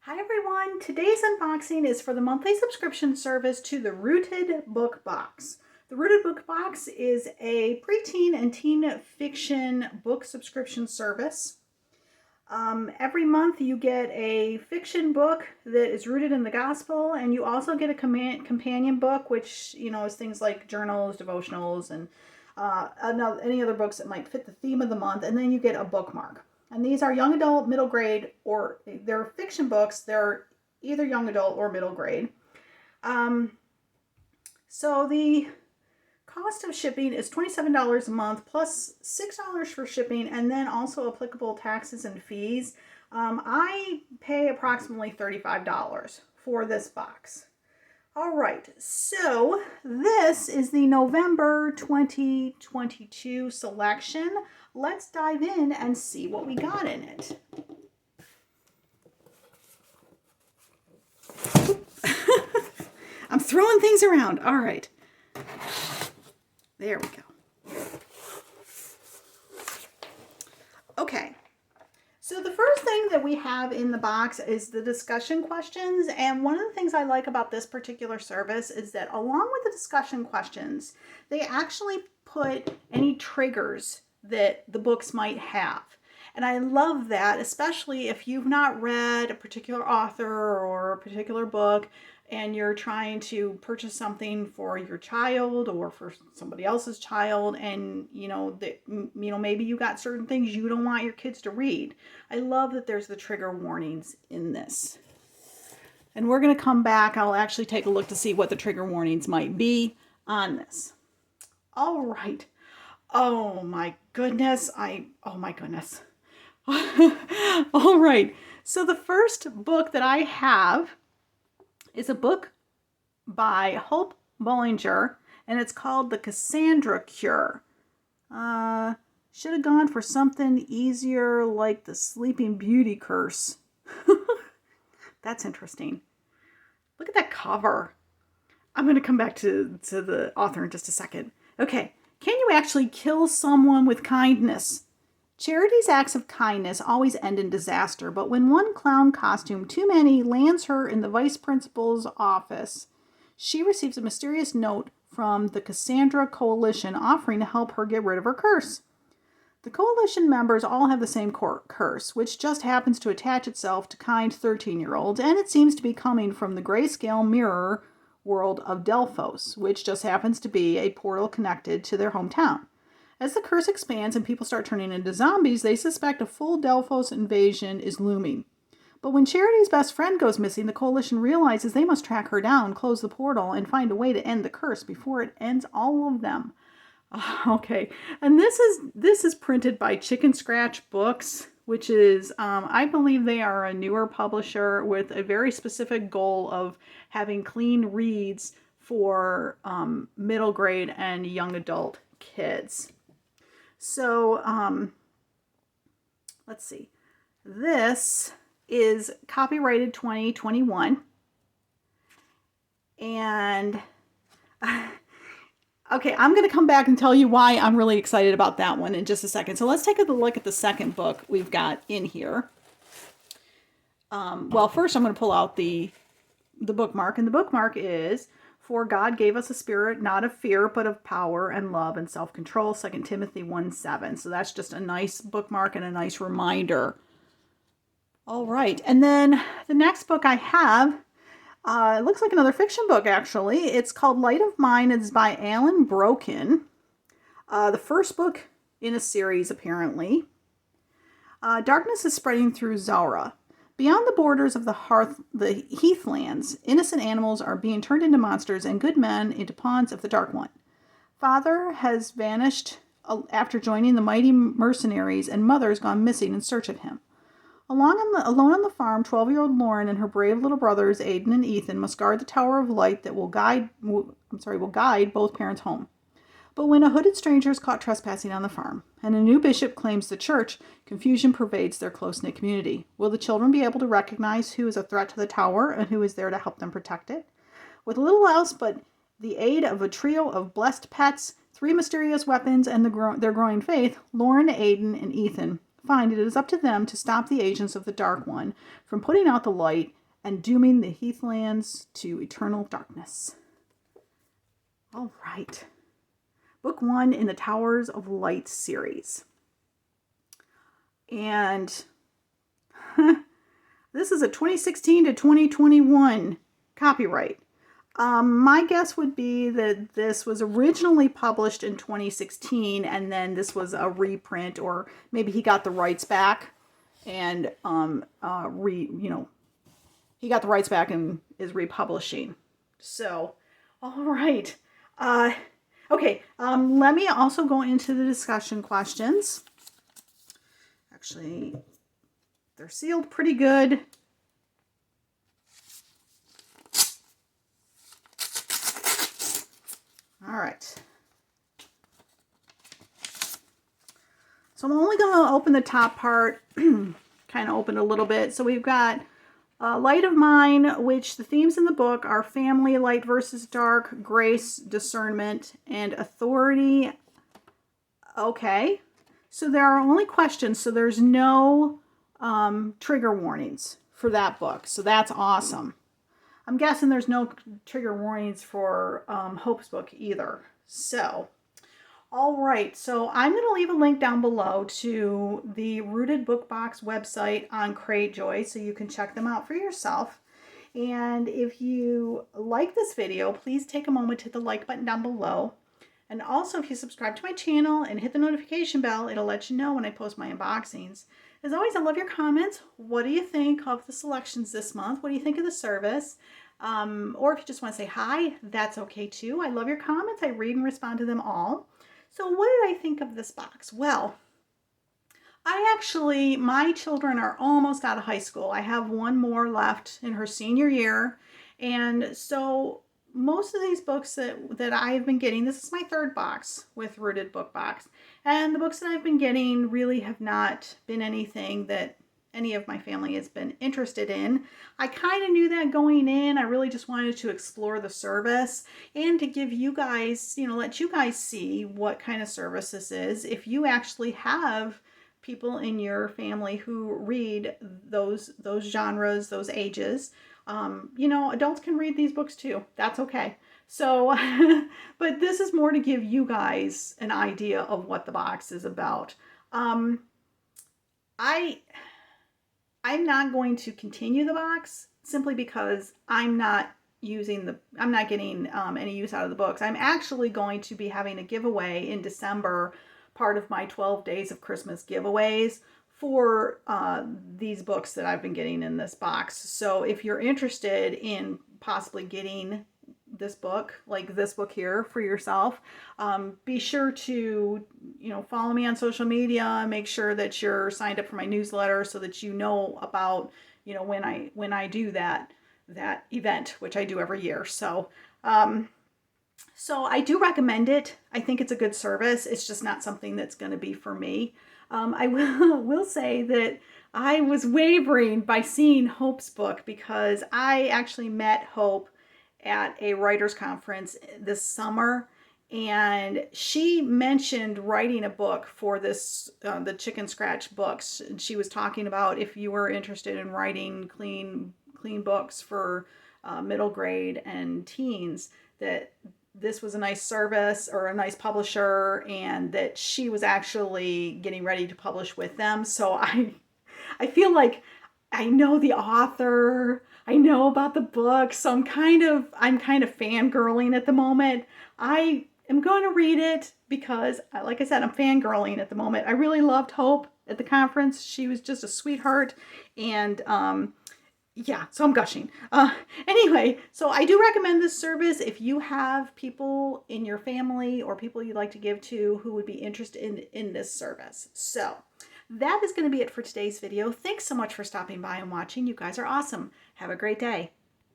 Hi everyone, today's unboxing is for the monthly subscription service to the Rooted Book Box. The Rooted Book Box is a preteen and teen fiction book subscription service. Every month you get a fiction book that is rooted in the gospel, and you also get a companion book, which is things like journals, devotionals, and any other books that might fit the theme of the month, and then you get a bookmark. And these are young adult, middle grade, or they're fiction books. They're either young adult or middle grade. So the cost of shipping is $27 a month plus $6 for shipping, and then also applicable taxes and fees. I pay approximately $35 for this box. All right, so this is the November 2022 selection. Let's dive in and see what we got in it. I'm throwing things around. All right. There we go. Okay. So the first thing that we have in the box is the discussion questions. And one of the things I like about this particular service is that along with the discussion questions, they actually put any triggers that the books might have. And I love that, especially if you've not read a particular author or a particular book and you're trying to purchase something for your child or for somebody else's child, and maybe you got certain things you don't want your kids to read. I love that there's the trigger warnings in this. And we're going to come back. I'll actually take a look to see what the trigger warnings might be on this. All right. Oh my goodness. Oh my goodness. All right. So the first book that I have is a book by Hope Bollinger, and it's called The Cassandra Cure. Should have gone for something easier like The Sleeping Beauty Curse. That's interesting. Look at that cover. I'm going to come back to the author in just a second. Okay. Can you actually kill someone with kindness? Charity's acts of kindness always end in disaster, but when one clown costume too many lands her in the vice principal's office, she receives a mysterious note from the Cassandra Coalition offering to help her get rid of her curse. The coalition members all have the same curse, which just happens to attach itself to kind 13-year-olds, and it seems to be coming from the grayscale mirror world of Delphos, which just happens to be a portal connected to their hometown. As the curse expands and people start turning into zombies, they suspect a full Delphos invasion is looming. But when Charity's best friend goes missing, the coalition realizes they must track her down, close the portal, and find a way to end the curse before it ends all of them. Okay, and this is printed by Chicken Scratch Books, which is, I believe they are a newer publisher with a very specific goal of having clean reads for middle grade and young adult kids. So, let's see. This is copyrighted 2021. And, okay, I'm going to come back and tell you why I'm really excited about that one in just a second. So let's take a look at the second book we've got in here. Well, first I'm going to pull out the bookmark. And the bookmark is, "For God gave us a spirit, not of fear, but of power and love and self-control," 2 Timothy 1:7. So that's just a nice bookmark and a nice reminder. All right. And then the next book I have, it looks like another fiction book, actually. It's called Light of Mine. It's by Alan Broken. The first book in a series, apparently. Darkness is spreading through Zara. Beyond the borders of the heathlands, innocent animals are being turned into monsters and good men into pawns of the Dark One. Father has vanished after joining the mighty mercenaries, and mother's gone missing in search of him. Alone on the farm, 12-year-old Lauren and her brave little brothers, Aiden and Ethan, must guard the Tower of Light that will guide both parents home. But when a hooded stranger is caught trespassing on the farm, and a new bishop claims the church, confusion pervades their close-knit community. Will the children be able to recognize who is a threat to the tower and who is there to help them protect it? With little else but the aid of a trio of blessed pets, 3 mysterious weapons, and their growing faith, Lauren, Aiden, and Ethan find it is up to them to stop the agents of the Dark One from putting out the light and dooming the Heathlands to eternal darkness. All right. Book 1 in the Towers of Light series. And this is a 2016 to 2021 copyright. My guess would be that this was originally published in 2016 and then this was a reprint, or maybe he got the rights back and he got the rights back and is republishing. So, all right. Okay, let me also go into the discussion questions. Actually, they're sealed pretty good. All right. So I'm only going to open the top part, kind of open a little bit. So we've got Light of Mine, which the themes in the book are family, light versus dark, grace, discernment, and authority. Okay. So there are only questions, so there's no trigger warnings for that book. So that's awesome. I'm guessing there's no trigger warnings for Hope's book either. So, all right. So I'm going to leave a link down below to the Rooted Book Box website on CRATEJOY so you can check them out for yourself. And if you like this video, please take a moment to hit the like button down below. And also, if you subscribe to my channel and hit the notification bell, it'll let you know when I post my unboxings. As always, I love your comments. What do you think of the selections this month? What do you think of the service? Or if you just want to say hi, that's okay too. I love your comments. I read and respond to them all. So what did I think of this box? Well, my children are almost out of high school. I have one more left in her senior year. And so most of these books that I've been getting, this is my third box with Rooted Book Box. And the books that I've been getting really have not been anything that any of my family has been interested in. I kind of knew that going in. I really just wanted to explore the service and to give you guys, let you guys see what kind of service this is. If you actually have people in your family who read those genres, those ages, adults can read these books too. That's okay. So, but this is more to give you guys an idea of what the box is about. I'm not going to continue the box simply because I'm not getting any use out of the books. I'm actually going to be having a giveaway in December, part of my 12 Days of Christmas giveaways for these books that I've been getting in this box. So if you're interested in possibly getting this book, like this book here, for yourself, be sure to follow me on social media. Make sure that you're signed up for my newsletter so that you know about when I do that event, which I do every year. So so I do recommend it. I think it's a good service. It's just not something that's going to be for me. I will say that I was wavering by seeing Hope's book because I actually met Hope at a writers conference this summer, and she mentioned writing a book for this the Chicken Scratch books. And she was talking about if you were interested in writing clean books for middle grade and teens, that this was a nice service or a nice publisher, and that she was actually getting ready to publish with them. So I feel like I know the author, I know about the book, so I'm kind of fangirling at the moment. I am going to read it because, like I said, I'm fangirling at the moment. I really loved Hope at the conference. She was just a sweetheart, and yeah, so I'm gushing. Anyway, so I do recommend this service if you have people in your family or people you'd like to give to who would be interested in this service. So that is going to be it for today's video. Thanks so much for stopping by and watching. You guys are awesome. Have a great day.